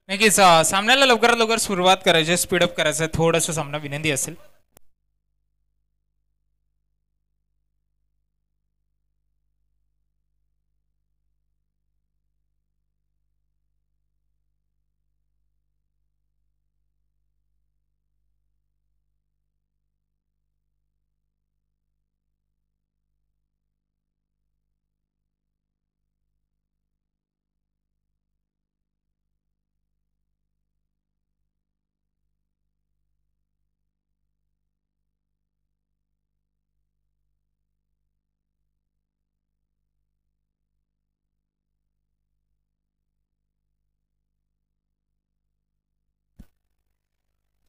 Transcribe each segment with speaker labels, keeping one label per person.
Speaker 1: नक्कीच सामन्याला लवकरात लवकर सुरुवात करायची, स्पीडअप करायचं, थोडंसं सामना विनंती असेल.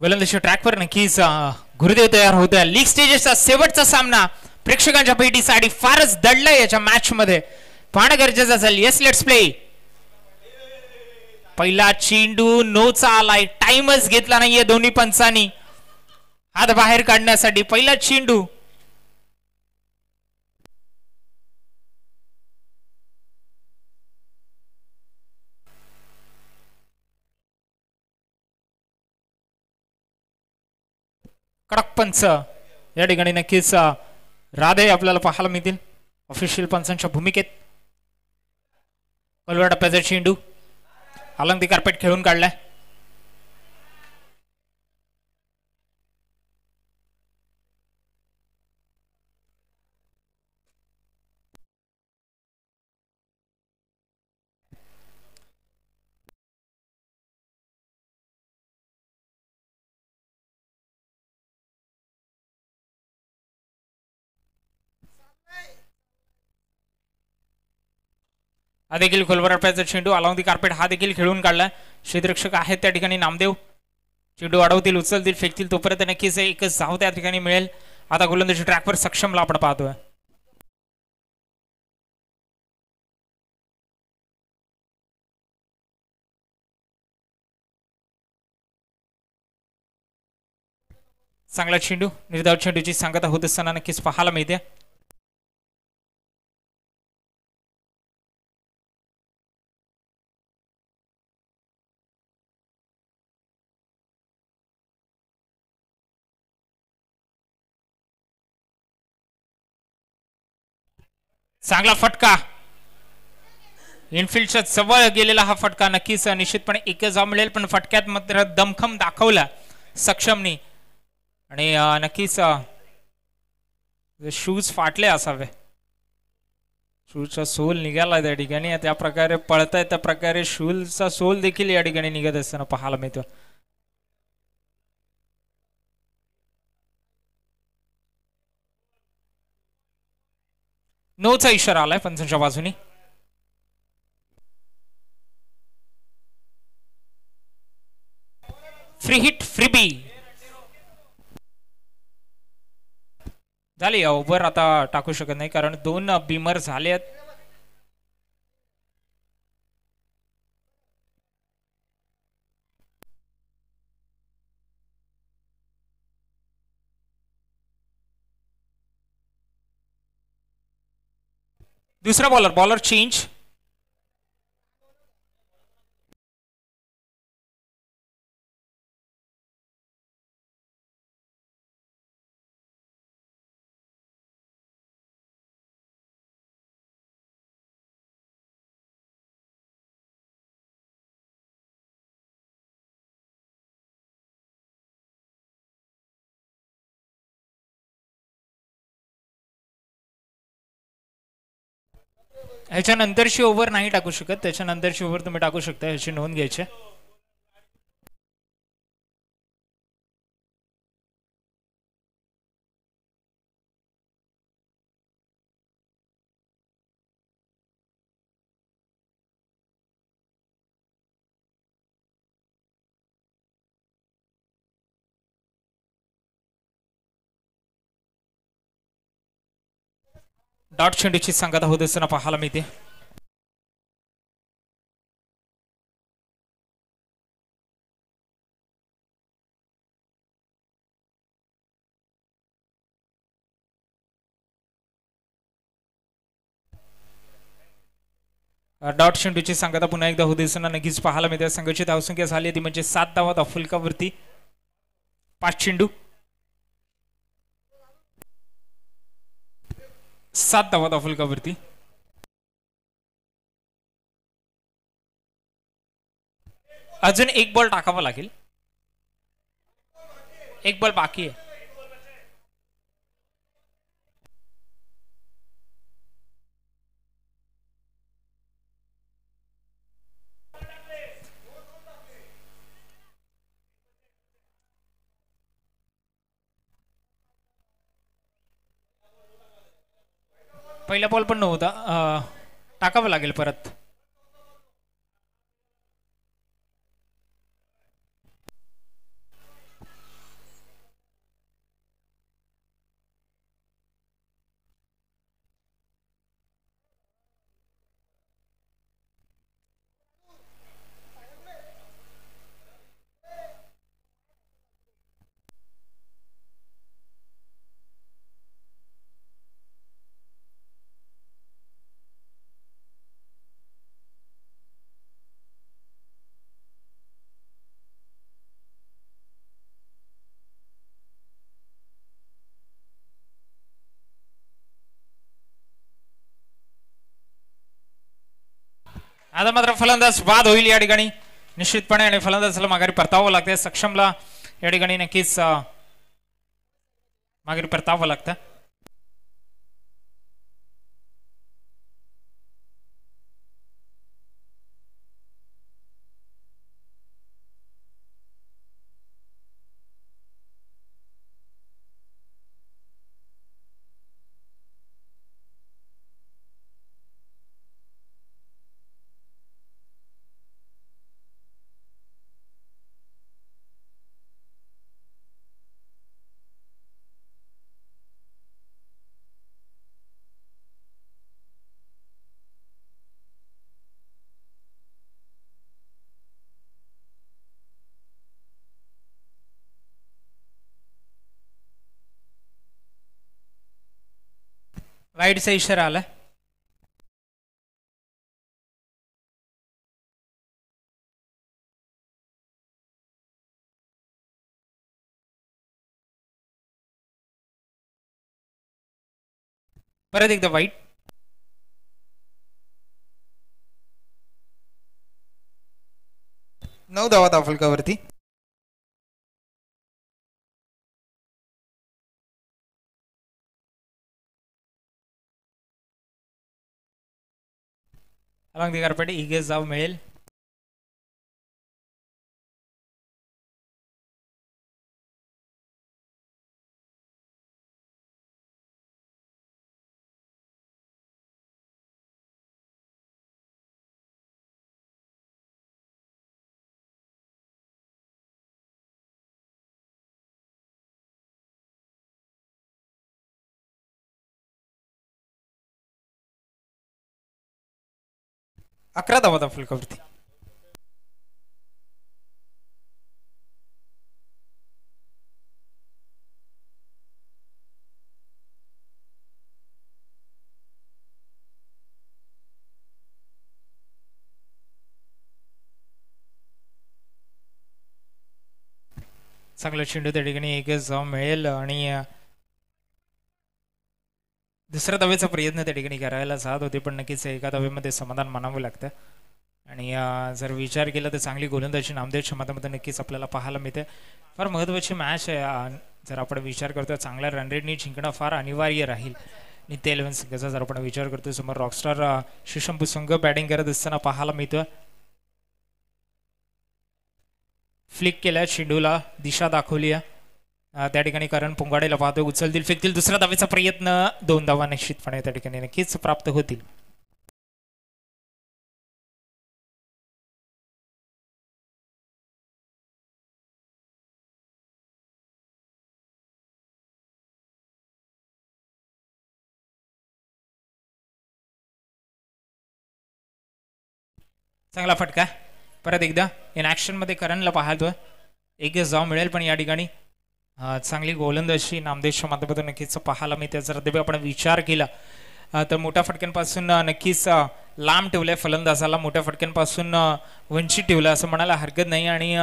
Speaker 1: गोलंदाजी ट्रॅकवर नक्कीच गुरुदेव तयार होतोय. लीग स्टेजेसचा शेवटचा सामना प्रेक्षकांच्या भेटीसाठी फारच दडलाय. याच्या मॅच मध्ये पाहणं गरजेचं असेल. Yes, let's play. पहिला चेंडू नोचा आलाय. टाइमच घेतला नाहीये दोन्ही पंचांनी हात बाहेर काढण्यासाठी. पहिला चेंडू कडक पंच या ठिकाणी नक्कीच राधे आपल्याला पाहायला मिळतील ऑफिशियल पंचांच्या भूमिकेत. पहिल्या टप्प्याचा चेंडू अलंग ती कार्पेट खेळून काढलाय. हा देखील खोलवर टप्प्याचा चेंडू अलॉंग दी कार्पेट हा देखील खेळून काढलाय. क्षेत्ररक्षक आहेत त्या ठिकाणी नामदेव. चेंडू अडवतील, उचलतील, फेकतील तोपर्यंत नक्कीच एकच धाव त्या ठिकाणी मिळेल. आता गोलंदाजी ट्रॅकवर सक्षमला आपण पाहतोय. चांगला चेंडू, निर्धाव चेंडूची सांगता होत असताना नक्कीच पाहायला मिळते. चांगला फटका, इनफिल्डच्या जवळ गेलेला हा फटका. नक्कीच निश्चितपणे एकच धाव मिळेल, पण फटक्यात मात्र दमखम दाखवला सक्षमनी. आणि नक्कीच शूज फाटले असावे. शूजचा सोल निघाला त्या ठिकाणी. त्या प्रकारे पळताय त्या प्रकारे शूजचा सोल देखील या ठिकाणी निघत असताना पाहायला मिळतो. नोचा इशारा आलाय पंचांच्या बाजूनी. फ्री हिट, फ्रीबी झाली. ओव्हर आता टाकू शकत नाही कारण 2 बीमर झाले आहेत. दुसरा बॉलर चेंज. ह्याच्यानंतरची ओव्हर नाही टाकू शकत. त्याच्यानंतरची ओव्हर तुम्ही टाकू शकता. ह्याची नोंद घ्यायची. डॉट चेंडूची सांगता होत असताना पाहायला मिळते. डॉट चेंडूची सांगता पुन्हा एकदा होते नक्कीच पाहायला मिळते. संघाची धावसंख्या झाली ती म्हणजे 7 धावा फुलकावरती 5 चेंडू 7 धावा फुलकावरती. अजून एक बॉल टाकावा लागेल. एक बॉल बाकी आहे. पहिला बॉल पण नव्हता. टाकावं लागेल परत. आता मात्र फलंदाज बाद होईल या ठिकाणी निश्चितपणे आणि फलंदाजाला माघारी परतावं लागते. सक्षमला या ठिकाणी नक्कीच माघारी परतावं लागतं. वाईडचा इशारा आला. परत एकदा वाईट. नऊ धावा फलकावरती. अलंग कारपेट इगे जाव मिळेल. अकरा धावा फलकावरती. चांगला चेंडू त्या ठिकाणी एकच धाव मिळेल आणि दुसऱ्या धावेचा प्रयत्न त्या ठिकाणी करायला जात होते पण नक्कीच एका धावेमध्ये समाधान मानावं लागतं. आणि जर विचार केला तर चांगली गोलंदाजी नामदेव क्षमतामध्ये नक्कीच आपल्याला पाहायला मिळते. फार महत्त्वाची मॅच आहे. जर आपण विचार करतो चांगल्या रन रेटनी जिंकणं फार अनिवार्य राहील. नित्य 11 संघाचा जर आपण विचार करतो समोर रॉकस्टार शिशंभू संघ बॅटिंग करत असताना पाहायला मिळतं. फ्लिक केल्या चेंडूला दिशा दाखवली आहे. त्या ठिकाणी करण पुंगाडेला पाहतोय. उचलतील फेकतील दुसऱ्या धावेचा प्रयत्न. 2 धावा निश्चितपणे त्या ठिकाणी नक्कीच प्राप्त होतील. चांगला फटका. परत एकदा इन ॲक्शन मध्ये करणला पाहतोय. एकच धाव मिळेल पण या ठिकाणी चांगली गोलंदाजी नामदेवच्या माध्यमातून नक्कीच पाहायला मिळते. जर आपण विचार केला तर मोठ्या फटक्यांपासून नक्कीच लांब ठेवलंय फलंदाजाला, मोठ्या फटक्यांपासून वंचित ठेवलं असं म्हणायला हरकत नाही. आणि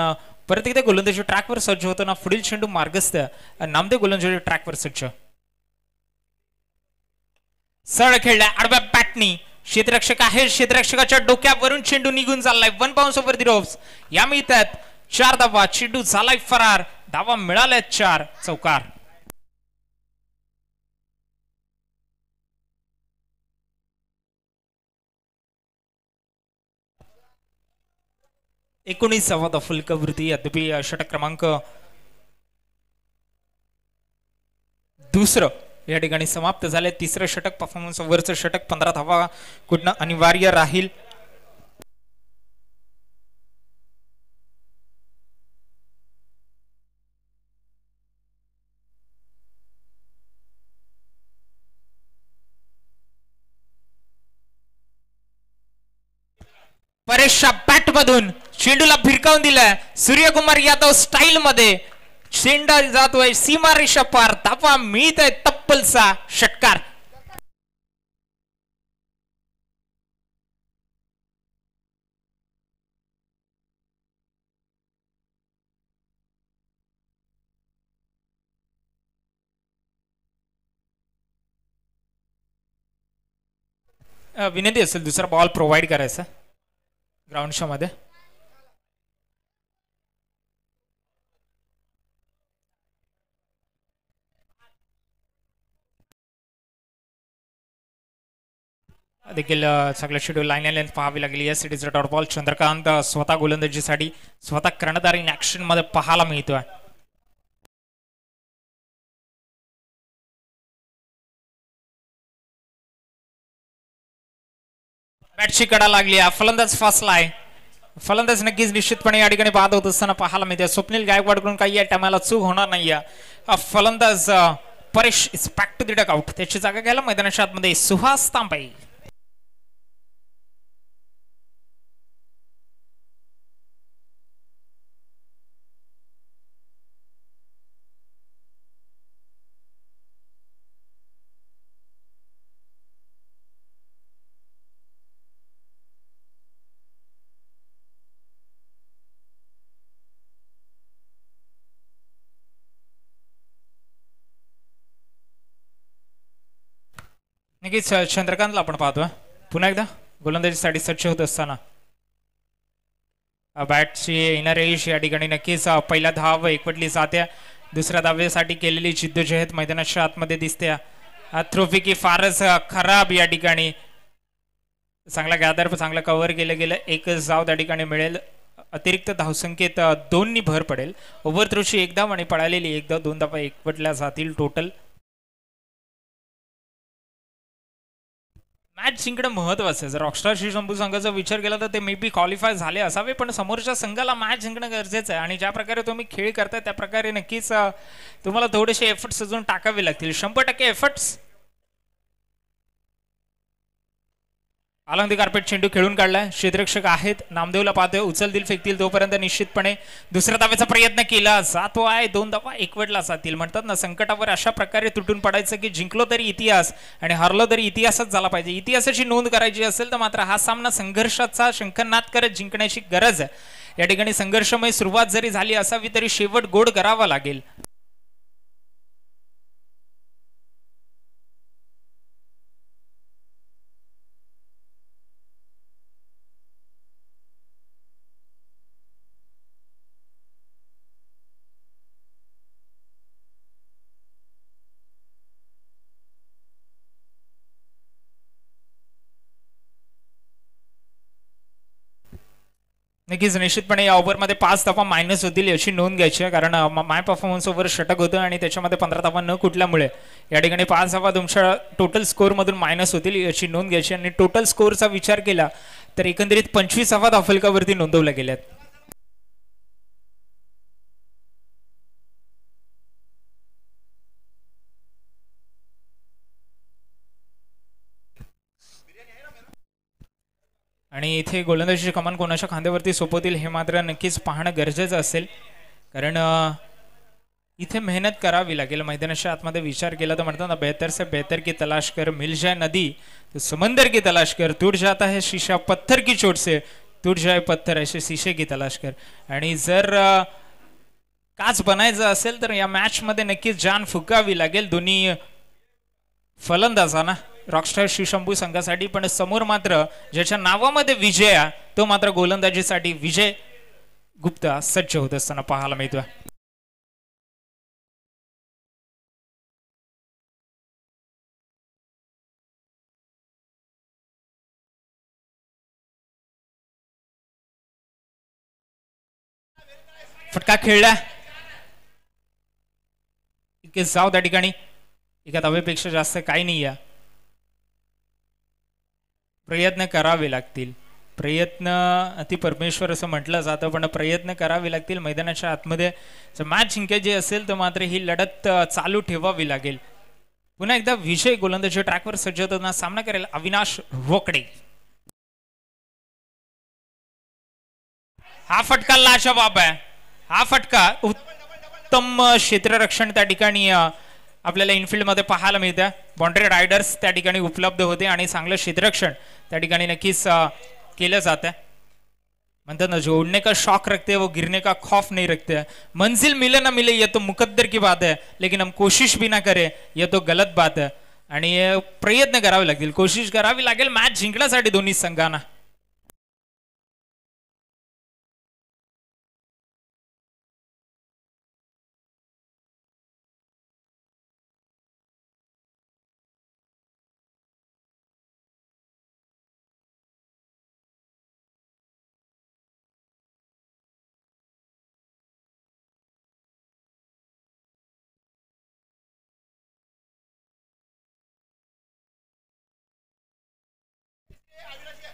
Speaker 1: परत एकदा गोलंदाजी ट्रॅकवर सज्ज होताना पुढील चेंडू मार्गस्थ नामदेव गोलंदाजी ट्रॅकवर सज्ज. सरळ खेळलाय आडव्या बॅटनी, क्षेत्ररक्षक आहे, क्षेत्ररक्षकाच्या डोक्यावरून चेंडू निघून चाललाय. 1 बाउन्स ओव्हर द रोप्स. या मिळतात 4 धावा. चेंडू झालाय फरार, धावा मिळाल्या 4. चौकार. एकोणीसावा फलकावृत्ती अद्यापि षटक क्रमांक दुसरं या ठिकाणी समाप्त झाले. तिसरं षटक परफॉर्मन्स ओव्हरचं षटक 15 धावा कुठनं अनिवार्य राहील. परेशच्या बॅट मधून चेंडूला भिरकावून दिलाय सूर्यकुमार यादव स्टाईल मध्ये. चेंडा जातोय सीमारेषा पार, धावा मिळत आहे तप्पलचा षटकार. विनंती असेल दुसरा बॉल प्रोव्हाइड करायचा ग्राउंडच्या मध्ये. देखील सगळं शेड्यूल लाईन लेंथ पाहावी लागेल. Yes it is a dot ball. Chandrakant स्वतः गोलंदाजीसाठी स्वतः कर्णधार इन ऍक्शन मध्ये पाहायला मिळतोय. बॅटची कडा लागली, फलंदाज फासलाय. फलंदाज नक्कीच निश्चितपणे या ठिकाणी बाद होत असताना पाहायला मिळते. स्वप्नील गायकवाडकडून काही या टायमाला चूक होणार नाहीये. फलंदाज Paresh is back to the dugout. त्याची जागा घ्यायला मैदानाच्या आतमध्ये सुहास तांबे. नक्कीच चंद्रकांतला आपण पाहतोय पुन्हा एकदा गोलंदाजीसाठी सज्ज होत असताना. बॅटची येणार या ठिकाणी नक्कीच पहिल्या धाव एकवटली जाते. दुसऱ्या धावेसाठी केलेली जिद्दोजहद मैदानाच्या आतमध्ये दिसते. थ्रोफिकी फारच खराब या ठिकाणी. चांगला गॅदर चांगला कव्हर केलं गेलं. एकच धाव त्या ठिकाणी मिळेल. अतिरिक्त धावसंख्येत 2नी भर पडेल. ओव्हर थ्रोची 1 धाव आणि पळालेली 1 धाव 2 धावा एकवटल्या जातील टोटल. मॅच जिंकणं महत्वाचं आहे. जर रॉकस्टार श्री शंभू संघाचा विचार केला तर ते मे बी क्वालिफाय झाले असावे, पण समोरच्या संघाला मॅच जिंकणं गरजेचं आहे. आणि ज्या प्रकारे तुम्ही खेळ करताय त्या प्रकारे नक्कीच तुम्हाला थोडेसे एफर्ट्स अजून टाकावे लागतील. 100% एफर्ट्स. अलॉंग द कार्पेट चेंडू खेळून काढलाय. क्षेत्ररक्षक आहेत, नामदेवला पाहतोय. उचलतील फेकतील तोपर्यंत निश्चितपणे दुसऱ्या धावेचा प्रयत्न केला जातो आहे. 2 धावा एकवटला जातील. म्हणतात ना संकटावर अशा प्रकारे तुटून पडायचं की जिंकलो तरी इतिहास आणि हरलो तरी इतिहासच झाला पाहिजे. इतिहासाची नोंद करायची असेल तर मात्र हा सामना संघर्षाचा शंखनाद करत जिंकण्याची गरज आहे. या ठिकाणी संघर्षमय सुरुवात जरी झाली असावी तरी शेवट गोड करावा लागेल. नक्कीच निश्चितपणे या ओव्हरमध्ये 5 धावा मायनस होतील याची नोंद घ्यायची आहे. कारण माय परफॉर्मन्स ओव्हर षटक होतं आणि त्याच्यामध्ये 15 धावा न कुठल्यामुळे या ठिकाणी 5 धावा तुमच्या टोटल स्कोअरमधून मायनस होतील याची नोंद घ्यायची. आणि टोटल स्कोअरचा विचार केला तर एकंदरीत 25 धावा धावफलकावरती नोंदवल्या गेल्यात. आणि इथे गोलंदाजीची कमान कोणाच्या खांद्यावरती सोपवतील हे मात्र नक्कीच पाहणं गरजेचं असेल. कारण इथे मेहनत करावी लागेल. मैदानाच्या आतमध्ये विचार केला तर म्हणतात ना, बेहतर से बेहतर की तलाश कर, मिल जाए नदी तो समंदर की तलाश कर, टूट जाता है शीशा पत्थर की चोट से, टूट जाए पत्थर ऐसे शीशे की तलाश कर. आणि जर काच बनायचं असेल तर या मॅच मध्ये नक्कीच जान फुकावी लागेल दोन्ही फलंदाजांना, रॉकस्टार शिवशंभू संघासाठी. पण समोर मात्र ज्याच्या नावामध्ये विजय तो मात्र गोलंदाजीसाठी विजय गुप्ता सज्ज होत असताना पाहायला मिळतोय. फटका खेळला, जाव त्या ठिकाणी एका धावेपेक्षा जास्त काही नाही आहे. प्रयत्न करावे लागतील. प्रयत्न अति परमेश्वर असं म्हटलं जातं, पण प्रयत्न करावे लागतील. मैदानाच्या आतमध्ये मॅच जिंकायची असेल तर मात्र ही लढत चालू ठेवावी लागेल. पुन्हा एकदा विजय गोलंदाजी ट्रॅकवर सज्ज होताना सामना करेल अविनाश रोकडे. हा फटका लाजवाब आहे. हा फटका उत्तम क्षेत्ररक्षण त्या ठिकाणी आपल्याला इनफिल्ड मध्ये पाहायला मिळतं. बाउंड्री रायडर्स त्या ठिकाणी उपलब्ध होते आणि चांगलं क्षेत्ररक्षण त्या ठिकाणी नक्कीच केलं जातं. म्हणतात ना, जोड़ने का शौक रखते हैं वो गिरने का खौफ नहीं रखते हैं. मंजिल मिले ना मिले ये तो मुकद्दर की बात है, लेकिन हम कोशिश भी ना करें ये तो गलत बात है. आणि प्रयत्न करावे लागतील, कोशिश करावी लागेल मॅच जिंकण्यासाठी दोन्ही संघांना.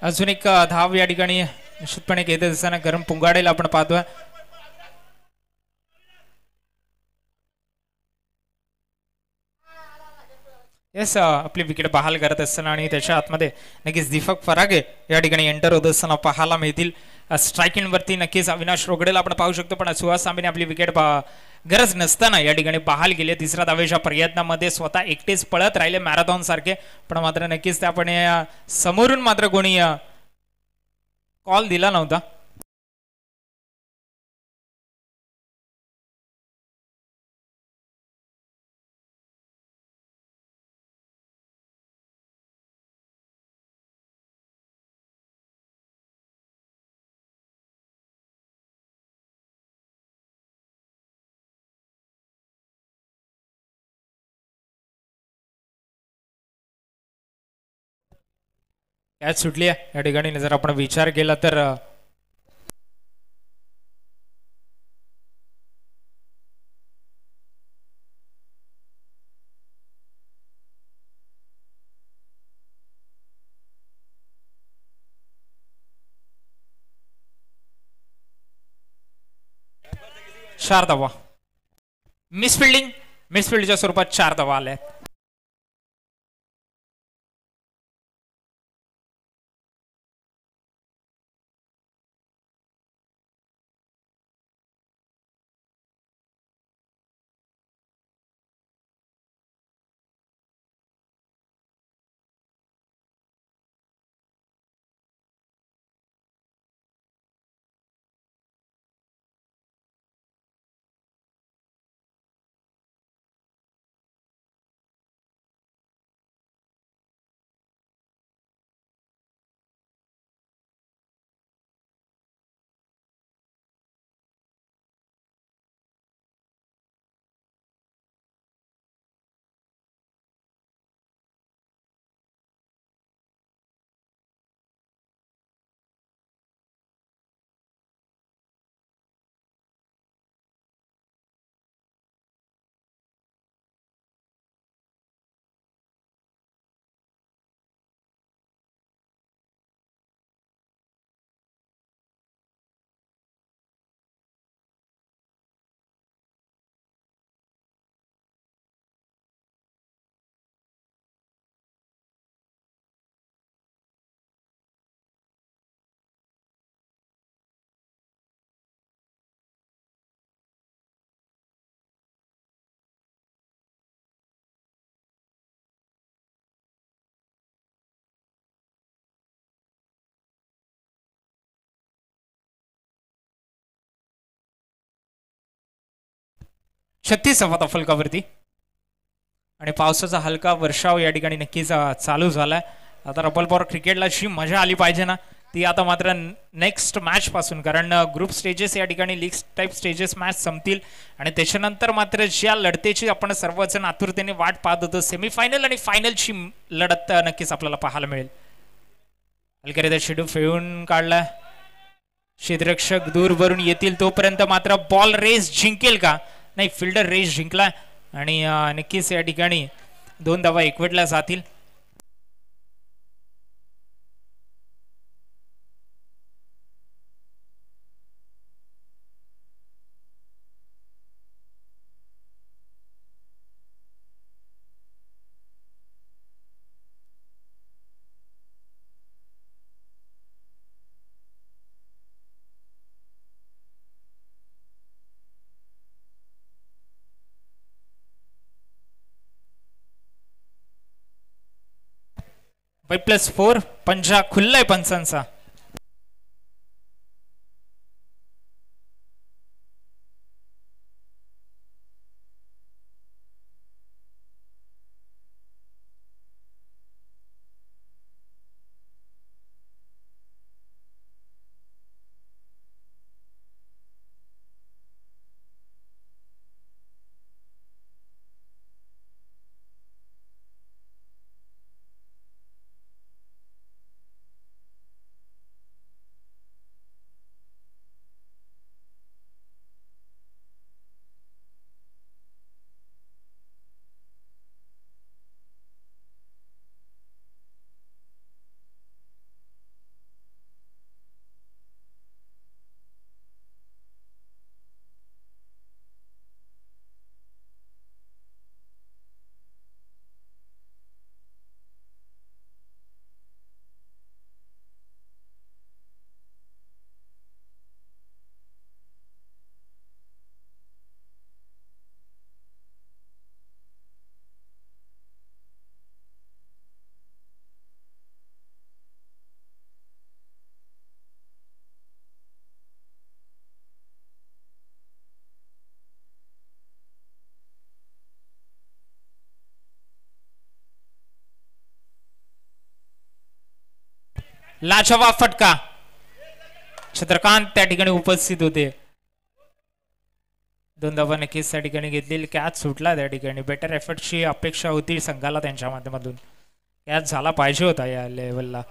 Speaker 1: अजून एक धाव या ठिकाणी निश्चितपणे घेत असताना गरम पुंगाडेला आपण पाहतोय. येस, आपली विकेट बहाल करत असताना आणि त्याच्या आतमध्ये नक्कीच दीपक फरागे या ठिकाणी एंटर होत असताना पाहायला मिळतील. स्ट्रायकिंग वरती नक्कीच अविनाश रोगडेला आपण पाहू शकतो, पण सुहास तांबेने आपली विकेट गरज नसताना या ठिकाणी बहाल केली. तिसऱ्या धावेच्या प्रयत्नामध्ये स्वतः एकटेच पळत राहिले मॅरेथॉन सारखे, पण मात्र नक्कीच त्या आपण समोरून मात्र कोणी कॉल दिला नव्हता. कॅच सुटली आहे या ठिकाणी. जर आपण विचार केला तर चार धावा, मिसफिल्डच्या स्वरूपात 4 धावा आल्या. 36 धावा फलकावरती आणि पावसाचा हलका वर्षाव या ठिकाणी नक्कीच चालू झालाय. आता रबल पॉवर क्रिकेटला जी मजा आली पाहिजे ना ती आता मात्र नेक्स्ट मॅच पासून, कारण ग्रुप स्टेजेस या ठिकाणी लीग टाईप स्टेजेस मॅच संपतील आणि त्याच्यानंतर मात्र ज्या लढतीची आपण सर्वजण आतुरतेने वाट पाहत होतो सेमीफायनल आणि फायनलची लढत नक्कीच आपल्याला पाहायला मिळेल. हलकरीचा चेंडू फेळून काढला, क्षेत्ररक्षक दूर भरून येतील तोपर्यंत मात्र बॉल रेस जिंकेल का? नाही, फिल्डर रेस जिंकला आणि नक्कीच या ठिकाणी 2 धावा एकवटल्या जातील. +4 पंजा खुल्लाय पंचांचा. लाजवाब फटका, चंद्रकांत त्या ठिकाणी उपस्थित होते. 2 धावा नक्कीच त्या ठिकाणी घेतलेली. कॅच सुटला त्या ठिकाणी. बेटर एफर्टची अपेक्षा होती संघाला त्यांच्या माध्यमातून. कॅच झाला पाहिजे होता या लेवलला.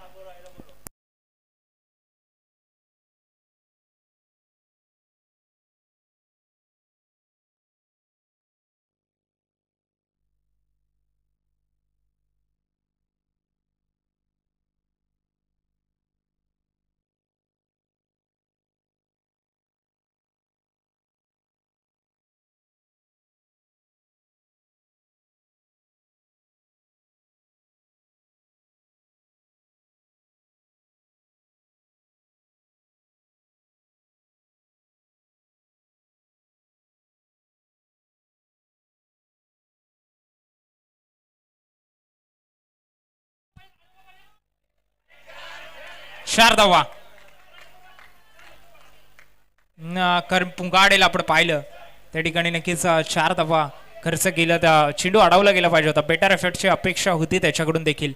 Speaker 1: चार धावा पुंगाडेला आपण पाहिलं त्या ठिकाणी नक्कीच 4 धावा खर्च केला. त्या चेंडू अडवला गेला पाहिजे होता. बेटर एफर्टची अपेक्षा होती त्याच्याकडून देखील.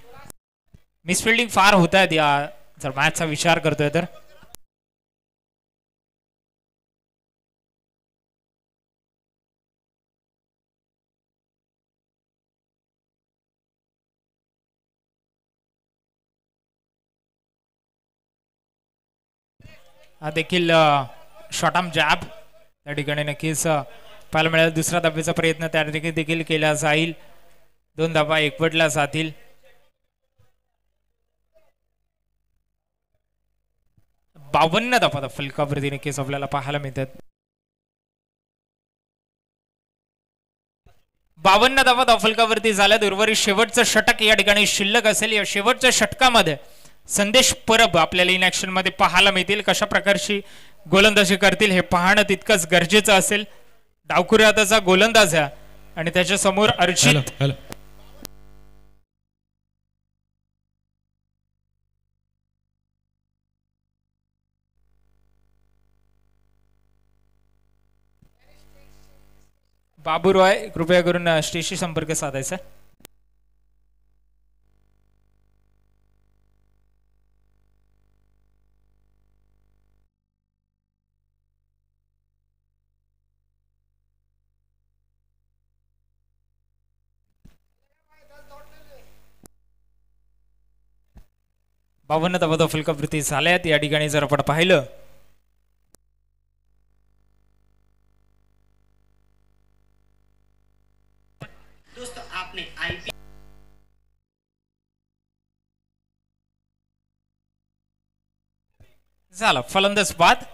Speaker 1: मिसफिल्डिंग फार होत आहेत या जर मॅचचा विचार करतोय तर. हा देखील शॉर्ट आर्म जॅब त्या ठिकाणी नक्कीच पाहायला मिळेल. दुसरा धाब्याचा प्रयत्न त्या ठिकाणी देखील केला जाईल. 2 धाबा एकवटल्या जातील. बावन्न धाबा फलकावरती नक्कीच आपल्याला पाहायला मिळतात. 52 धाबा फलकावरती झाल्यात. उर्वरित शेवटचं षटक या ठिकाणी शिल्लक असेल. या शेवटच्या षटकामध्ये संदेश परब आपल्याला इन ऍक्शन मध्ये पाहायला मिळतील. कशा प्रकारची गोलंदाजी करतील हे पाहणं तितकंच गरजेचं असेल. डावखुऱ्याचा गोलंदाज आहे आणि त्याच्या समोर अर्जित बाबू रॉय कृपया करून स्टेजशी संपर्क साधायचा. बावन्न धावा फलकावृत्ती झाल्यात. या ठिकाणी जर आपण पाहिलं झालं फलंदाज बाद.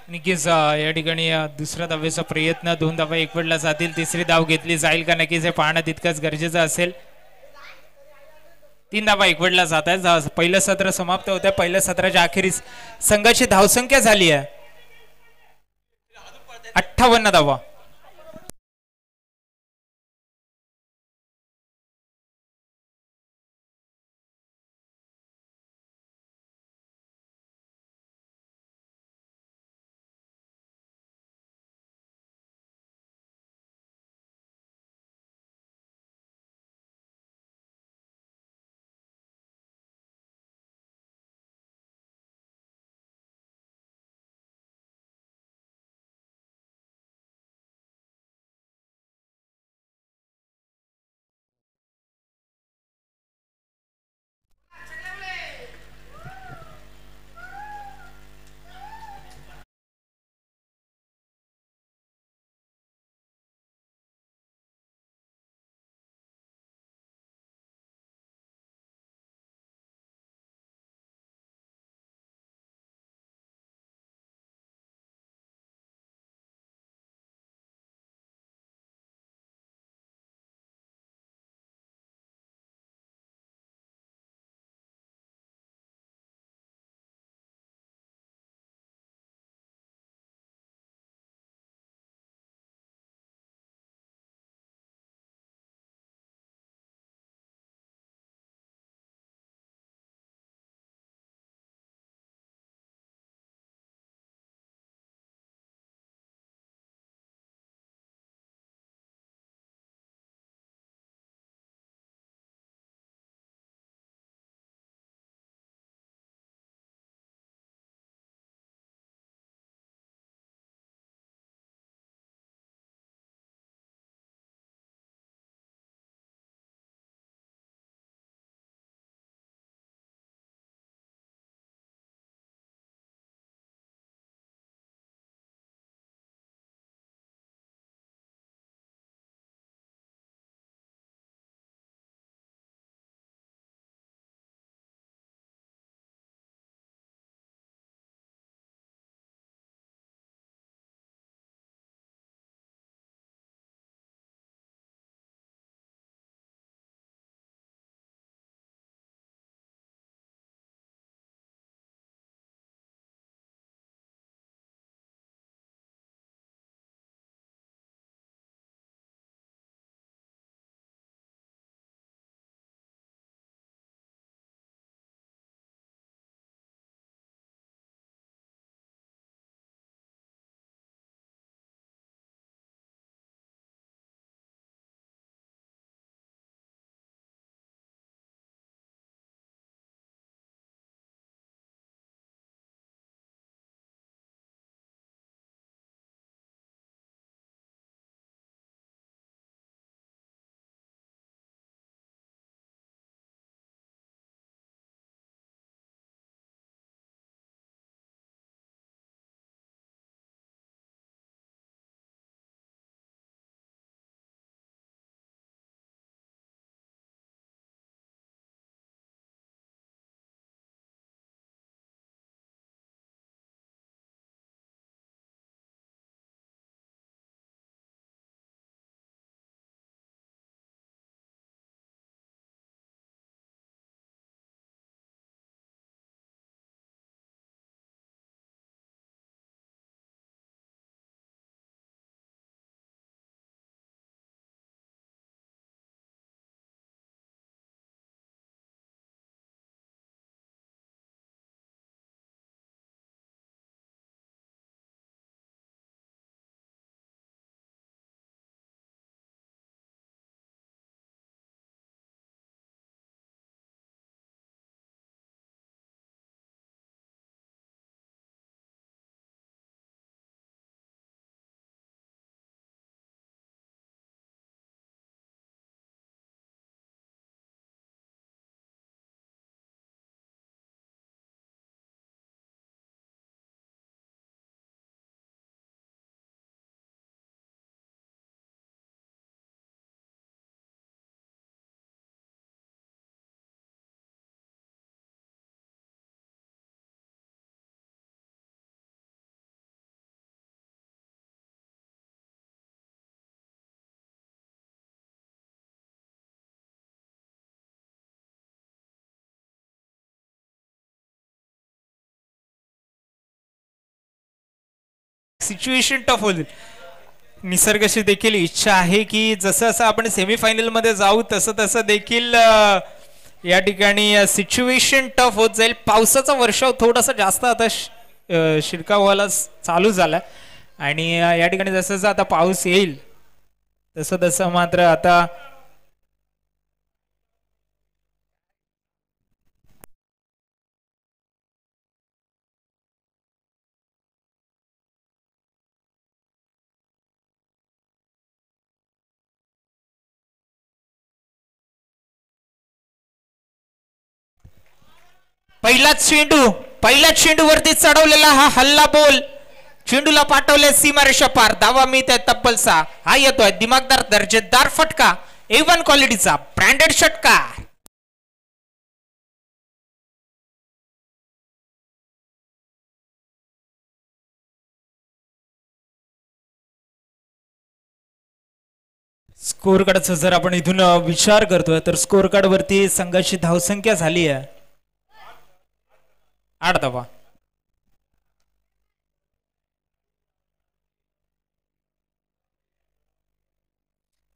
Speaker 1: नक्कीच या ठिकाणी दुसऱ्या धावेचा प्रयत्न. 2 धावा एकवटला जातील. तिसरी धाव घेतली जाईल का नक्कीच हे पाहणं तितकंच गरजेचं असेल. 3 धावा एकवटला जात आहेत. पहिलं सत्र समाप्त होतं. पहिल्या सत्राच्या अखेरीस संघाची धावसंख्या झाली आहे 58 धावा. सिच्युएशन टफ होईल. निसर्गाची देखील इच्छा आहे की जसं जसं आपण सेमीफायनल मध्ये जाऊ तसं तसं देखील या ठिकाणी सिच्युएशन टफ होत जाईल. पावसाचा वर्षाव थोडासा जास्त आता शिरकाव व्हायला चालू झाला आणि या ठिकाणी जसं जसं आता पाऊस येईल तसं तसं मात्र आता पहिल्याच चेंडूवरती चढवलेला हा हल्ला बोल. चेंडूला पाठवले सीमारेषा पार. धावा मिळत आहे तब्बल 6. हा येतोय दिमागदार दर्जेदार फटका. A1 क्वालिटीचा ब्रँडेड षटकार. स्कोर कार्डचा जर आपण इथून विचार करतोय तर स्कोर कार्ड वरती संघाची धावसंख्या झाली आहे 8 धावा.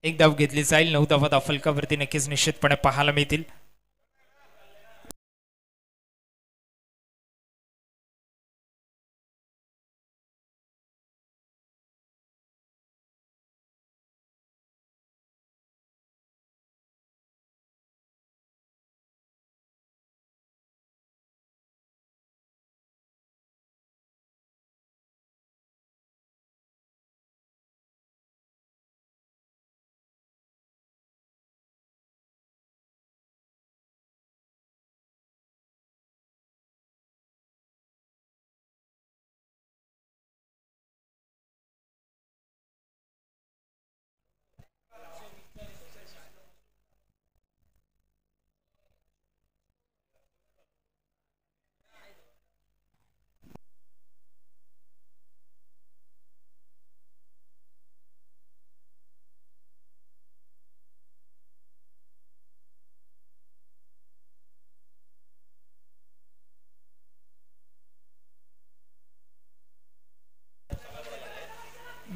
Speaker 1: एक धाव घेतली जाईल. 9 धावा फलकावरती नक्कीच निश्चितपणे पाहायला मिळतील.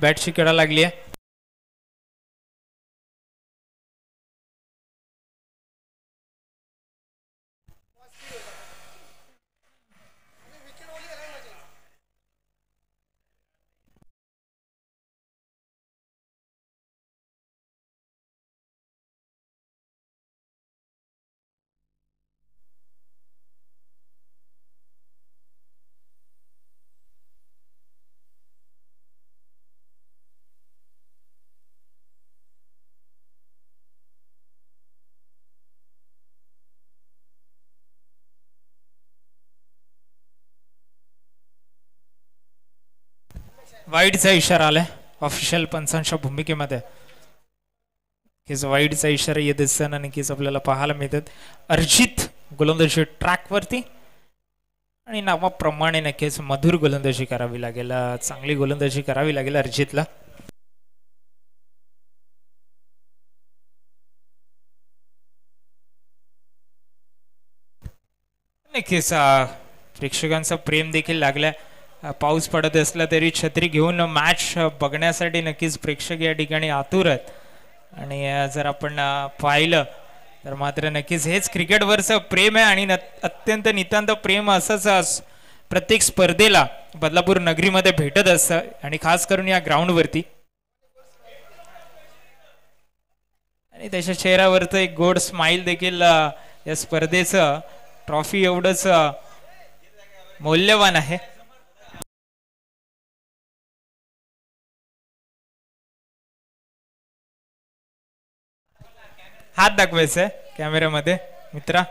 Speaker 1: बॅटची खेळा लागली आहे. वाईडचा इशारा आलाय ऑफिशियल पंचांच्या भूमिकेमध्ये. वाईडचा इशारा येत असताना नक्कीच आपल्याला पाहायला मिळतात. अर्जित गोलंदाजी ट्रॅक वरती आणि नावाप्रमाणे नक्कीच मधुर गोलंदाजी करावी लागेल. चांगली गोलंदाजी करावी लागेल अर्जितला. नक्कीच प्रेक्षकांचा प्रेम देखील लागलाय. पाऊस पडत असला तरी छत्री घेऊन मॅच बघण्यासाठी नक्कीच प्रेक्षक या ठिकाणी आतुर आहेत. आणि जर आपण पाहिलं तर मात्र नक्कीच हेच क्रिकेटवरचं प्रेम आहे आणि अत्यंत नितांत प्रेम असंच प्रत्येक स्पर्धेला बदलापूर नगरीमध्ये भेटत असतं आणि खास करून या ग्राउंडवरती. आणि त्याच्या चेहऱ्यावरचं एक गोड स्माइल देखील या स्पर्धेचं ट्रॉफी एवढंच मौल्यवान आहे. हात दाखवायचा कॅमेऱ्यामध्ये मित्रा.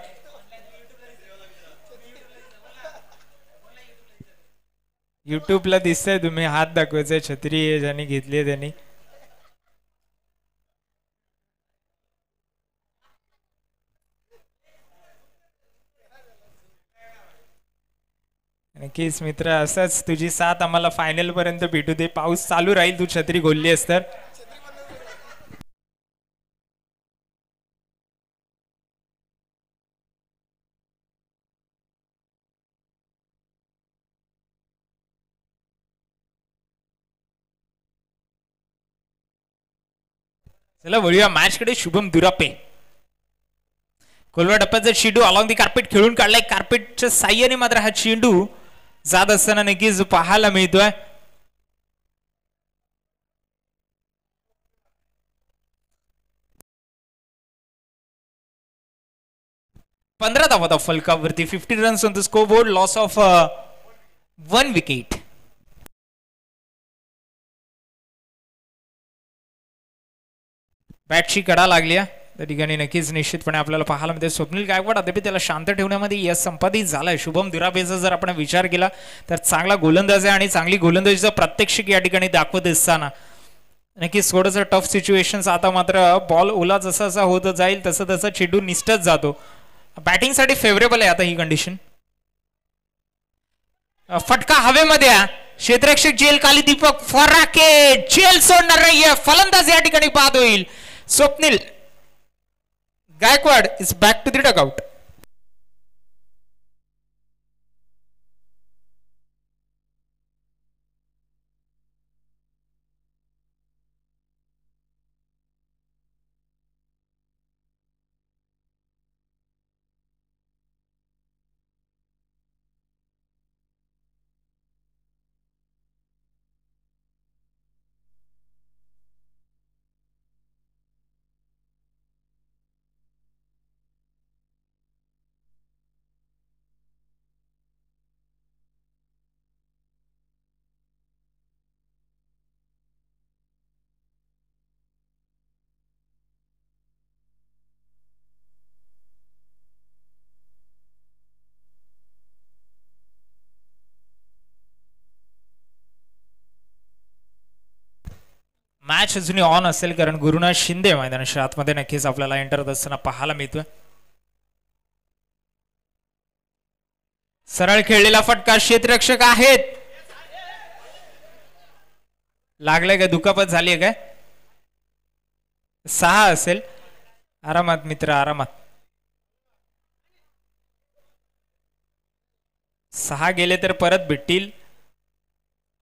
Speaker 1: युट्यूबला दिसतंय तुम्ही हात दाखवायचा. छत्री ज्यांनी घेतली आहे त्यांनी. नक्कीच मित्र असंच तुझी साथ आम्हाला फायनल पर्यंत भेटू दे. पाऊस चालू राहील तू छत्री गोलली आहेस तर. चला वळूया मॅच कडे. शुभम दुरापे खोलवर टप्प्याचा चेंडू अलॉंग दी कार्पेट खेळून काढलाय. कार्पेटच्या साह्याने मात्र हा चेंडू जात असताना नक्कीच पाहायला मिळतोय. पंधरा धावा फलकावरती. 50 runs on the scoreboard. Loss of 1 wicket. बॅटची कडा लागली त्या ठिकाणी नक्कीच निश्चितपणे आपल्याला पाहायला मिळते. स्वप्नील गायकवाड अद्याप त्याला शांत ठेवण्यामध्ये यश संपादित झालाय. शुभम दुरापेचा जर आपण विचार केला तर चांगला गोलंदाज आहे आणि चांगली गोलंदाजीचा प्रात्यक्षिक या ठिकाणी दाखवत असताना नक्कीच थोडंसं टफ सिच्युएशन. आता मात्र बॉल ओला जसा जसा होत जाईल तसं तसं चेंडू निष्ठच जातो. बॅटिंगसाठी फेवरेबल आहे आता ही कंडिशन. फटका हवेमध्ये. क्षेत्ररक्षक जेल खाली. दीपक फराके जेल सोडणार नाहीये. फलंदाज या ठिकाणी बाद होईल. Swapnil Gaikwad is back to the dugout. Match अजूनही ऑन असेल कारण गुरुनाथ शिंदे मैदानाच्या आतमध्ये नक्कीच आपल्याला एंटर होत असताना पाहायला मिळतोय. सरळ खेळलेला फटका. क्षेत्ररक्षक आहेत. लागलंय काय? दुखापत झाली काय? 6 असेल. आरामात मित्र आरामात. 6 गेले तर परत भेटतील.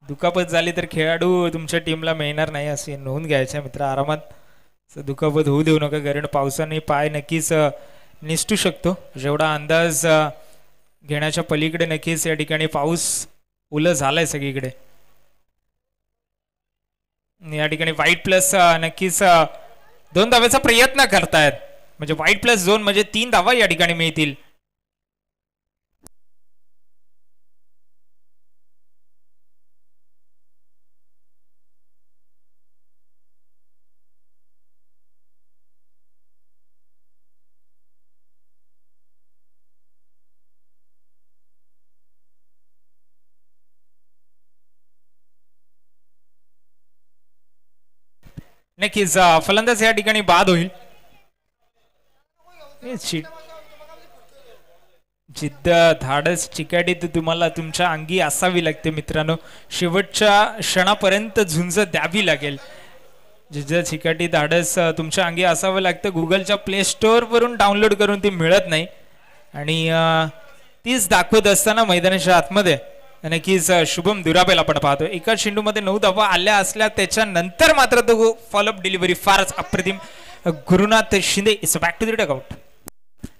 Speaker 1: दुखापत झाली तर खेळाडू तुमच्या टीमला मिळणार नाही असे नोंद घ्यायच्या मित्र आरामात. दुखापत होऊ देऊ नका कारण पावसाने पाय नक्कीच निसटू शकतो. जेवढा अंदाज घेण्याच्या पलीकडे नक्कीच या ठिकाणी पाऊस ओलं झालाय सगळीकडे. या ठिकाणी वाईट प्लस नक्कीच 2 धावेचा प्रयत्न करतायत. म्हणजे वाईट प्लस 2 म्हणजे 3 धावा या ठिकाणी मिळतील. नक्कीच फलंदाज या ठिकाणी बाद होईल. जिद्द धाडस चिकाटी तुम्हाला तुमच्या अंगी असावी लागते मित्रांनो. शेवटच्या क्षणापर्यंत झुंज द्यावी लागेल. जिद्द चिकाटी धाडस तुमच्या अंगी असावं लागतं. गुगलच्या प्ले स्टोअर वरून डाउनलोड करून ती मिळत नाही आणि तीच दाखवत असताना मैदानाच्या आतमध्ये नक्कीच शुभम दुरापेला आपण पाहतो. एका चेंडूमध्ये 9 धावा आल्या असल्या त्याच्यानंतर मात्र तो फॉलोअप डिलिव्हरी फारच अप्रतिम. Gurunath Shinde is back to the dugout.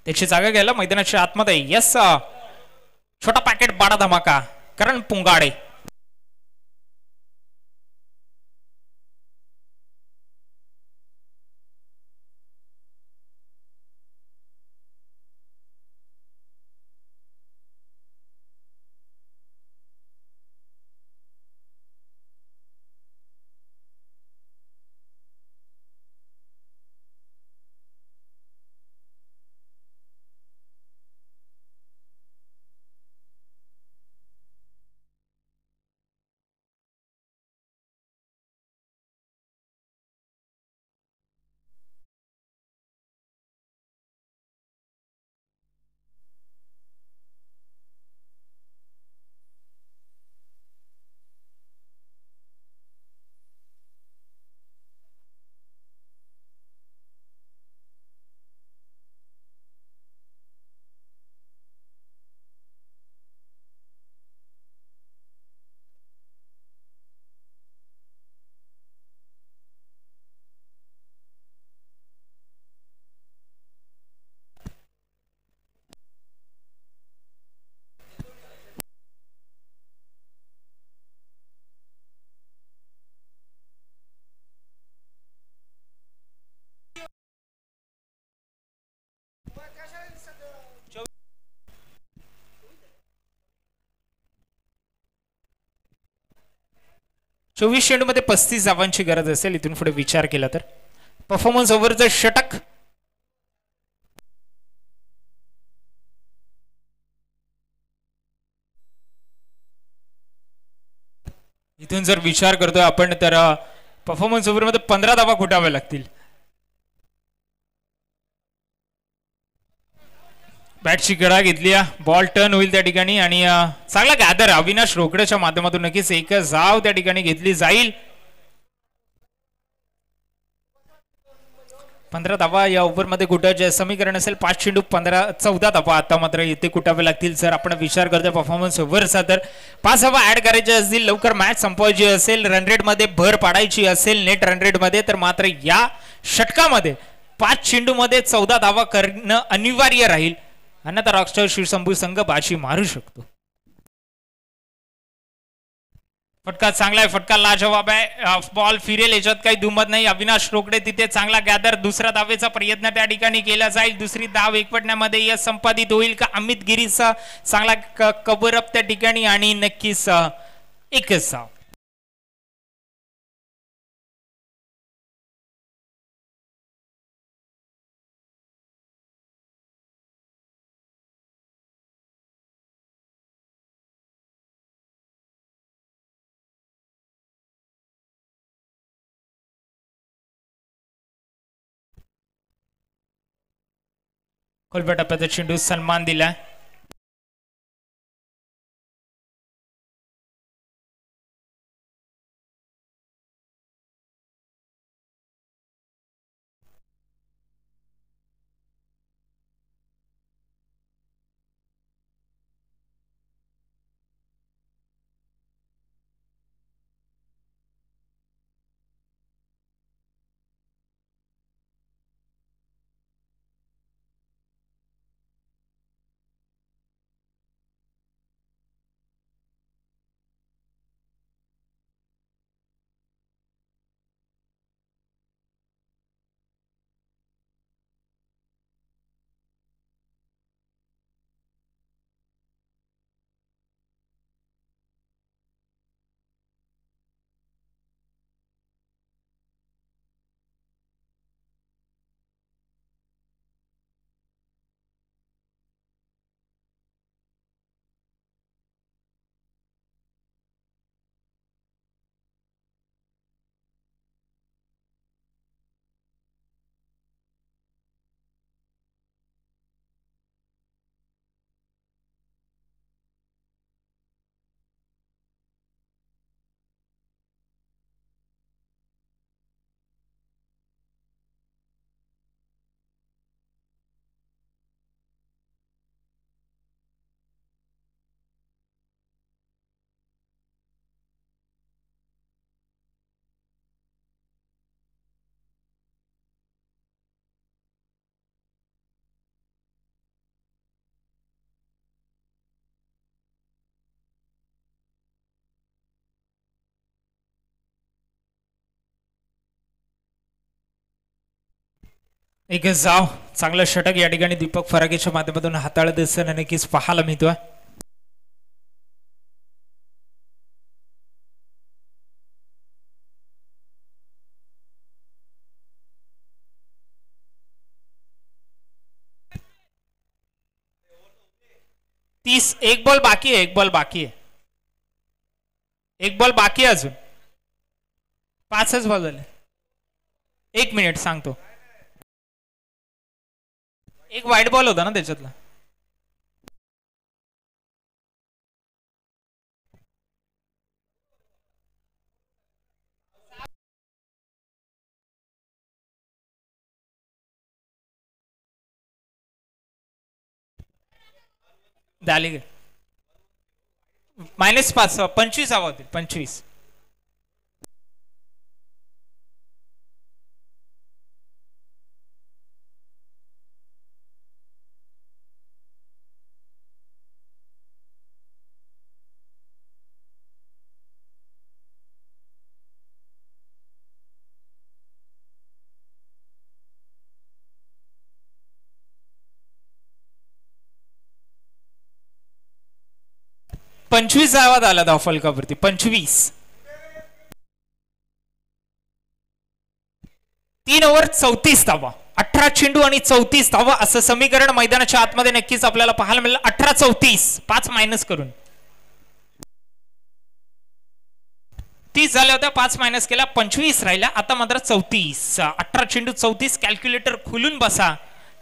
Speaker 1: त्याची जागा घ्यायला मैदानाच्या आतमध्ये यस छोटा पॅकेट बाडा धमाका करण पुंगाडे. 24 चेंडूमध्ये 35 धावांची गरज असेल इथून पुढे विचार केला तर. परफॉर्मन्स ओव्हरचं षटक. इथून जर विचार करतोय आपण तर परफॉर्मन्स ओव्हरमध्ये 15 धावा कुटाव्या लागतील. बॅटची गडा घेतली, बॉल टर्न होईल त्या ठिकाणी आणि चांगला गॅदर अविनाश रोकडेच्या माध्यमातून नक्कीच एक धाव त्या ठिकाणी घेतली जाईल. 15 धावा या ओव्हरमध्ये कुठं समीकरण असेल 5 चेंडू 14 धावा आता मात्र इथे कुटावे लागतील. जर आपण विचार करतो परफॉर्मन्स ओव्हरचा तर 5 धावा ऍड करायचे असतील, लवकर मॅच संपवायची असेल, रन रेट मध्ये भर पाडायची असेल नेट रन रेट मध्ये, तर मात्र या षटकामध्ये 5 चेंडू मध्ये 14 धावा करणं अनिवार्य राहील. अन्यथा रॉकस्टार शिवशंभू संघ बाजी मारू शकतो. फटका चांगला आहे, फटका लाजवाब आहे, बॉल फिरेल याच्यात काही दुमत नाही. अविनाश रोकडे तिथे चांगला गॅदर, दुसरा धावेचा प्रयत्न त्या ठिकाणी केला जाईल. दुसरी धाव एकवटण्यामध्ये यश संपादित होईल का? अमित गिरीचा चांगला कव्हर अप त्या ठिकाणी आणि नक्कीच एकच धाव. खोलब्या टप्प्याचा चेंडू सन्मान दिला. एक जाव चांगलं षटक या ठिकाणी दीपक फरागेच्या माध्यमातून हाताळत असताना नक्कीच पाहायला मिळतोय. एक बॉल बाकी आहे, एक बॉल बाकी आहे, एक बॉल बाकी आहे अजून. 5च बॉल झाले. 1 मिनिट सांगतो. एक वाईट बॉल होता ना त्याच्यातला. झाले -5 25 हवा होतील 25. धावा झाला धाव फलकावरती 25. 3 ओव्हर 34 धावा, 18 चेंडू आणि 34 धावा असं समीकरण मैदानाच्या आतमध्ये नक्कीच आपल्याला पाहायला मिळेल. 18-34, 5 मायनस करून 30 झाल्या होत्या, 5 मायनस केला, 25 राहिल्या. आता मात्र 34. 18 चेंडू 34. कॅल्क्युलेटर खुलून बसा,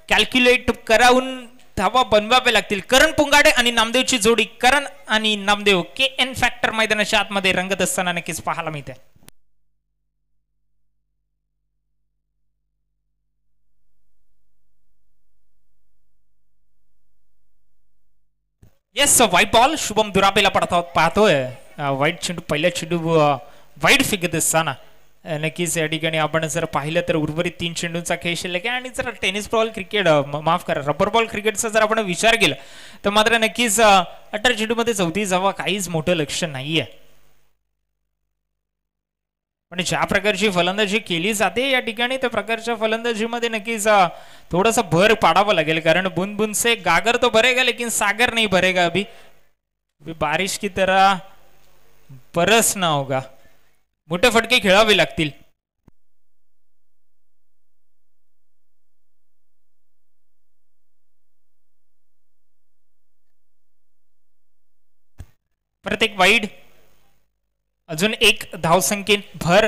Speaker 1: कॅल्क्युलेट करावून धावा बनवावे लागतील. करण पुंगाडे आणि नामदेवची जोडी, करण आणि नामदेव के एन फॅक्टर मैदानाच्या आतमध्ये रंगत असताना नक्कीच पाहायला मिळते. येस, व्हाईट बॉल शुभम दुराबेला पडतो पाहतोय. वाईट चेंडू, पहिल्या चेंडू वाईट फेकत असताना नक्कीच या ठिकाणी आपण जर पाहिलं तर उर्वरित 3 चेंडूंचा खेळ शिल्लक आहे. आणि जर टेनिस बॉल क्रिकेट, माफ करा, रबर बॉल क्रिकेटचा जर आपण विचार केला तर मात्र नक्कीच 18 चेंडूमध्ये 34 धावा काहीच मोठं लक्ष नाहीये. पण ज्या प्रकारची फलंदाजी केली जाते या ठिकाणी त्या प्रकारच्या फलंदाजीमध्ये नक्कीच थोडासा भर पाडावा लागेल. कारण बुन बुन से गागर तो भरेगा लेकिन सागर नहीं भरेगा. अभी बारिश की तरह बरसना होगा. मोठे फटके खेळावे लागतील. परत एक वाईड, अजून एक धावसंख्येत भर.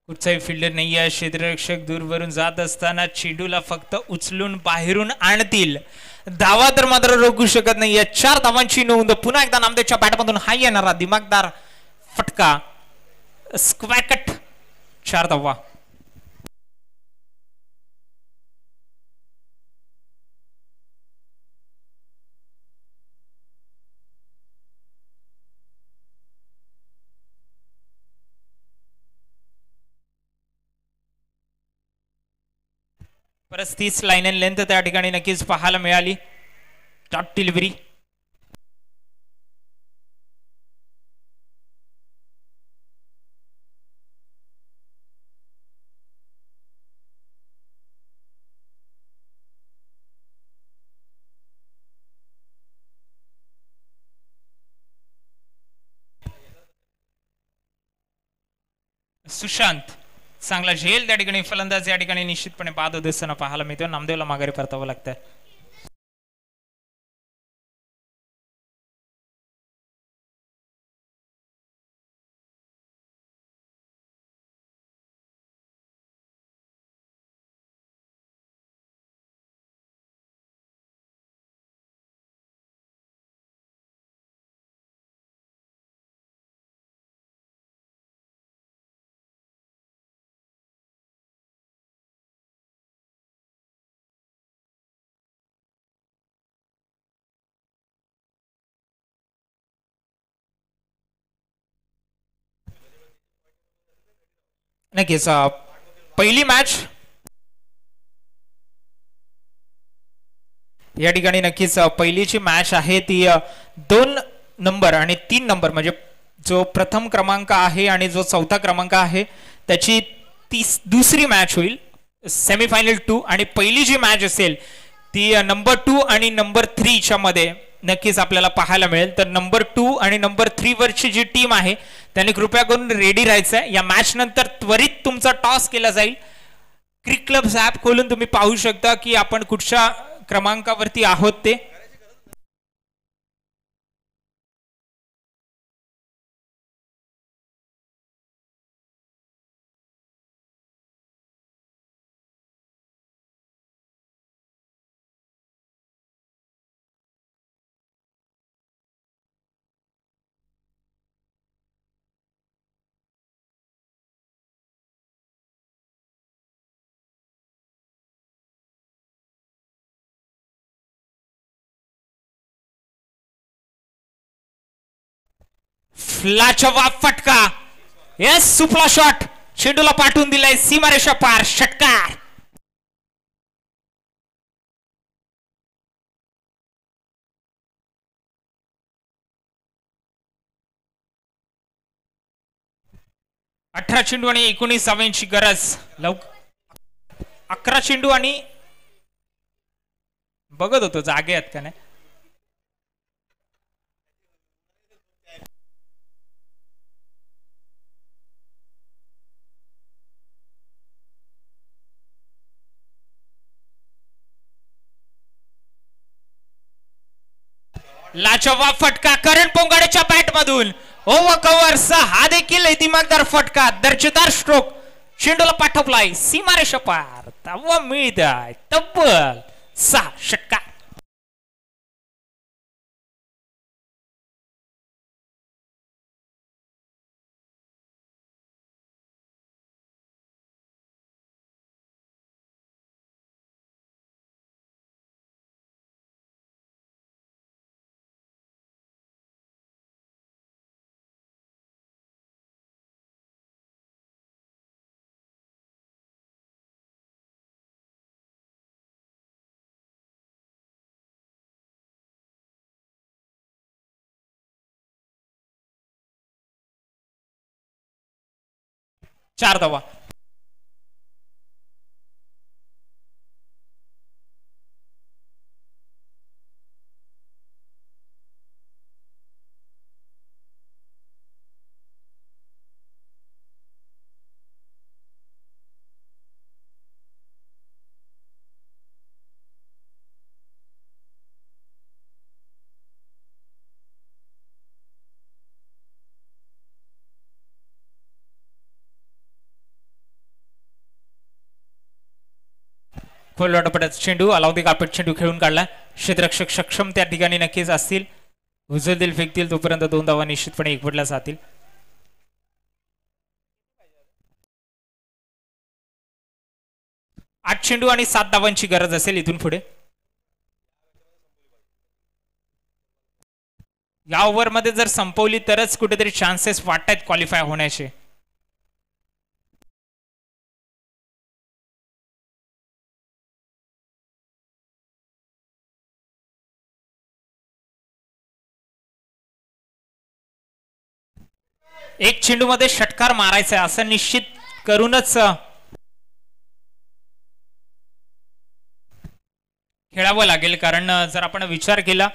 Speaker 1: कुठचाही फिल्डर नाही आहे. क्षेत्ररक्षक दूरवरून जात असताना चेंडूला फक्त उचलून बाहेरून आणतील. धावा तर मात्र रोखू शकत नाहीये. 4 धावांची नोंद. पुन्हा एकदा नामदेवच्या बॅटमधून हा येणारा दिमागदार फटका, स्क्वॅकट, 4 धावा. परत 30 लाईन अँड लेंथ त्या ठिकाणी नक्कीच पाहायला मिळाली. Top delivery. सुशांत चांगला झेल त्या ठिकाणी फलंदाज या ठिकाणी निश्चितपणे बाद होत असताना पाहायला मिळतो. नामदेवला माघारी परतावं लागतं. नक्कीच पहिली मॅच या ठिकाणी नक्कीच पहिलीची मॅच आहे ती 2 नंबर आणि 3 नंबर म्हणजे जो प्रथम क्रमांक आहे आणि जो चौथा क्रमांक आहे त्याची दुसरी मॅच होईल. सेमीफायनल 2. आणि पहिली जी मॅच असेल ती नंबर 2 आणि नंबर 3 च्या मध्ये नक्कीच आपल्याला पाहायला मिळेल. तर नंबर 2 आणि नंबर 3 वरची जी टीम आहे त्यांनी कृपया करून रेडी राहायचं. या मॅच नंतर त्वरित तुमचा टॉस केला जाईल. क्रिक क्लब्स ऍप खोलून तुम्ही पाहू शकता की आपण कुठच्या क्रमांकावरती आहोत ते. लाजवाब फटका. Yes, सुपला shot. चेंडूला पाठवून दिलाय सीमारेषा पार. षटकार. अठरा चेंडू आणि 19 धावांची गरज. 11 चेंडू आणि बघत होतो जागे आहेत का नाही. लाजवाब फटका करण पोंगाडेच्या बॅट मधून. ओव्हर कव्हर हा देखील दिमागदार फटका. दर्जेदार स्ट्रोक. चेंडूला पाठवलाय सीमारेषा पार. धावा मिळत आहे तब्बल 6. षटकार. चार धावा. खोलवाटपट्याचा चेंडू अलाउदी कार्पेट चेंडू खेळून काढला. क्षेत्ररक्षक सक्षम त्या ठिकाणी नक्कीच असतील. उचलतील फेकतील तोपर्यंत 2 धावा निश्चितपणे एकवटल्या जातील. 8 चेंडू आणि 7 धावांची गरज असेल इथून पुढे. या ओव्हरमध्ये जर संपवली तरच कुठेतरी चान्सेस वाटतात क्वालिफाय होण्याचे. एक चेंडू मध्ये षटकार मारायचा आहे असं निश्चित करूनच खेळावं लागेल. कारण जर आपण विचार केला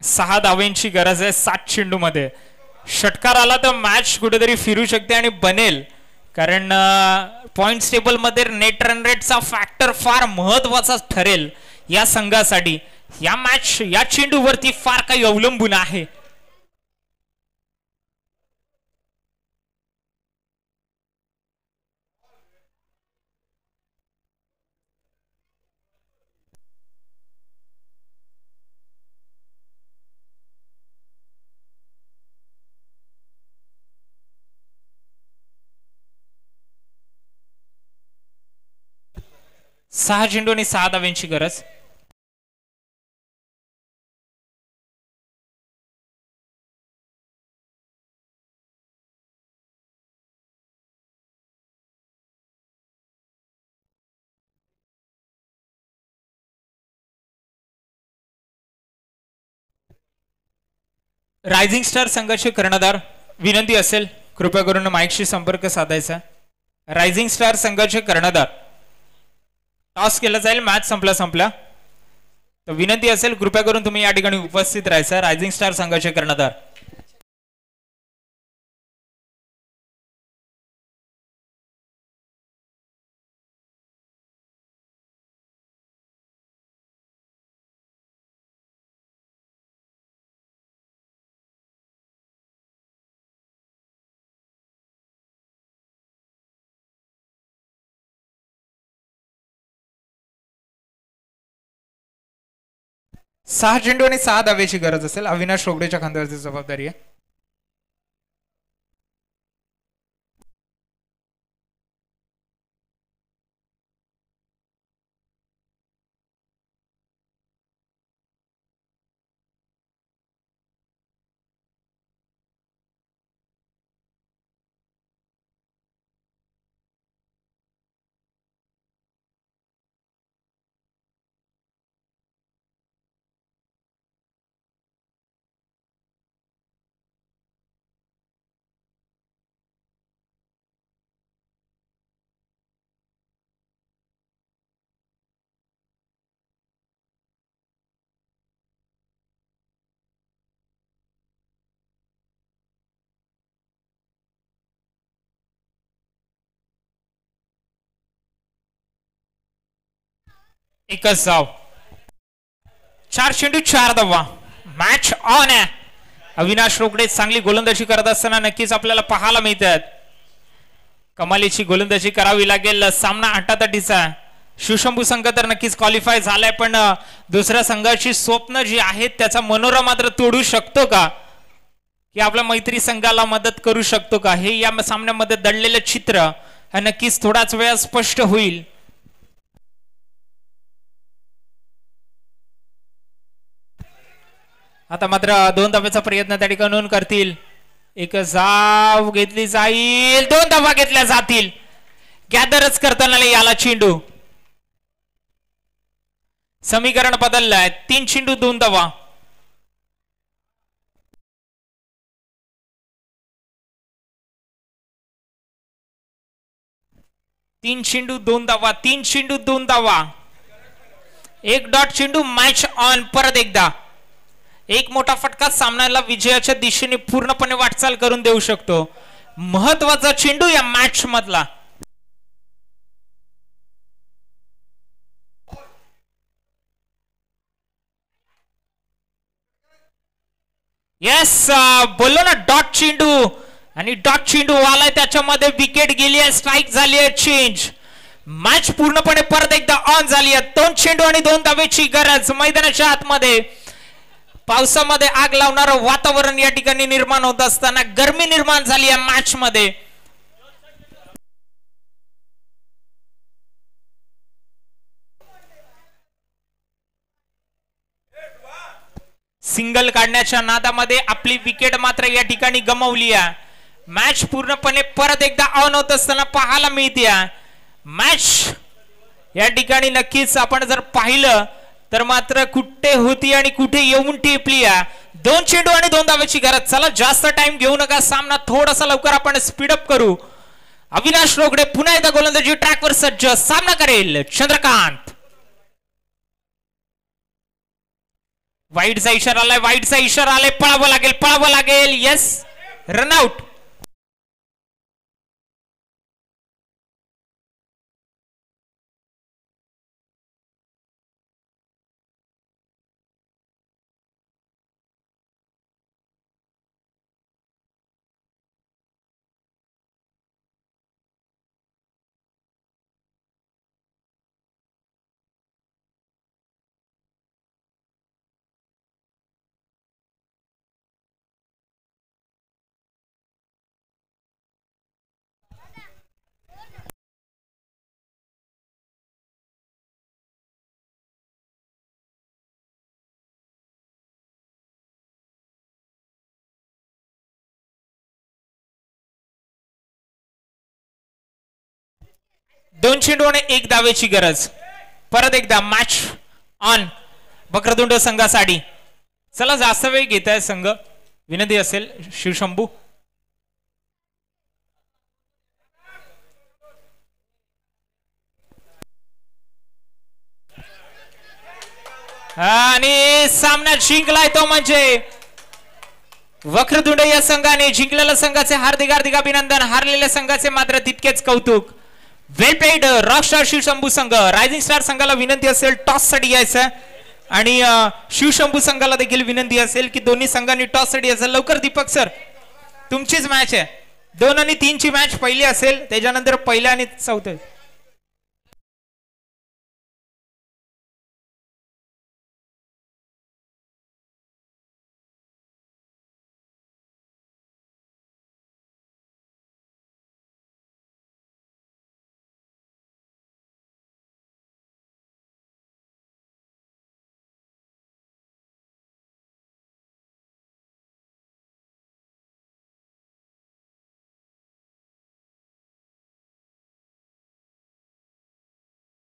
Speaker 1: 6 धावांची गरज आहे 7 चेंडू मध्ये. षटकार आला तर मॅच कुठेतरी फिरू शकते आणि बनेल. कारण पॉइंट्स टेबल मध्ये नेट रन रेटचा फॅक्टर फार महत्वाचा ठरेल या संघासाठी. या मॅच या चेंडूवरती फार काही अवलंबून आहे. सहा चेंडू आणि 6 धावांची गरज. रायझिंग स्टार संघाचे कर्णधार विनंती असेल कृपया करून माईकशी संपर्क साधायचा. रायझिंग स्टार संघाचे कर्णधार टॉस केला जाईल. मॅच संपल्या तर विनंती असेल कृपया करून तुम्ही या ठिकाणी उपस्थित राहायचा. रायझिंग स्टार संघाचे कर्णधार. सहा चेंडू आणि 6 धावेची गरज असेल. अविनाश रोगडेच्या खांद्यावरची जबाबदारी आहे. एकच धाव. 4 चेंडू 4 धावा. मॅच ऑन आहे. अविनाश रोकडे चांगली गोलंदाजी करत असताना नक्कीच आपल्याला पाहायला मिळतात. कमालीची गोलंदाजी करावी लागेल. सामना आटातटीचा. शिवशंभू संघ तर नक्कीच क्वालिफाय झालाय, पण दुसऱ्या संघाची स्वप्न जी आहेत त्याचा मनोरा मात्र तोडू शकतो का, की आपल्या मैत्री संघाला मदत करू शकतो का, हे या सामन्यामध्ये दडलेलं चित्र हे नक्कीच थोडाच वेळ स्पष्ट होईल. आता मात्र 2 धाब्याचा प्रयत्न त्या ठिकाणी करतील. एक धाव घेतली जाईल. 2 धावा घेतल्या जातील. गॅदरच करताना याला चेंडू. समीकरण बदललंय. 3 चेंडू 2 धावा. तीन चेंडू 2 धावा. 3 चेंडू 2 धावा. 1 डॉट चेंडू. Match on. परत एकदा एक मोठा फटका सामन्याला विजयाच्या दिशेने पूर्णपणे वाटचाल करून देऊ शकतो. महत्वाचा चेंडू या मॅच मधला. येस, बोललो ना डॉट चेंडू. आणि डॉट चेंडू आलाय, त्याच्यामध्ये विकेट गेली आहे. स्ट्राईक झाली आहे. चेंज. मॅच पूर्णपणे परत एकदा ऑन झाली आहे. 2 चेंडू आणि 2 धावेची गरज. मैदानाच्या आतमध्ये पावसामध्ये आग लावणारं वातावरण या ठिकाणी निर्माण होत असताना गरमी निर्माण झाली आहे मॅच मध्ये. सिंगल काढण्याच्या नादामध्ये आपली विकेट मात्र या ठिकाणी गमावली आहे. मॅच पूर्णपणे परत एकदा ऑन होत असताना पाहायला मिळते. मॅच या ठिकाणी नक्कीच आपण जर पाहिलं तर मात्र कुठे होती आणि कुठे येऊन टेपली. 2 चेंडू आणि 2 धावेची गरज. चला जास्त टाइम घेऊ नका. सामना थोडासा लवकर आपण स्पीडअप करू. अविनाश रोकडे पुन्हा एकदा गोलंदाजी ट्रॅकवर सज्ज. सामना करेल चंद्रकांत. वाईटचा इशारा आलाय. वाईटचा इशारा आलाय. पळावं लागेल. पळावं लागेल. Yes, run out. दोन चेंडू आणि 1 धावेची गरज. परत एकदा मॅच ऑन वक्रतुंड संघासाठी. चला जास्त वेळ घेत आहे संघ. विनंती असेल शिवशंभू. आणि सामना जिंकलाय तो म्हणजे वक्रतुंड या संघाने. जिंकलेल्या संघाचे हार्दिक हार्दिक अभिनंदन. हारलेल्या संघाचे मात्र तितकेच कौतुक. वेल प्लेड रॉकस्टार शिवशंभू संघ. रायझिंग स्टार संघाला विनंती असेल टॉस साठी यायचं आणि शिवशंभू संघाला देखील विनंती असेल की दोन्ही संघांनी टॉस साठी यायचं. लवकर दीपक सर, तुमचीच मॅच आहे. 2 आणि 3 ची मॅच पहिली असेल, त्याच्यानंतर पहिल्या आणि चौथ्या.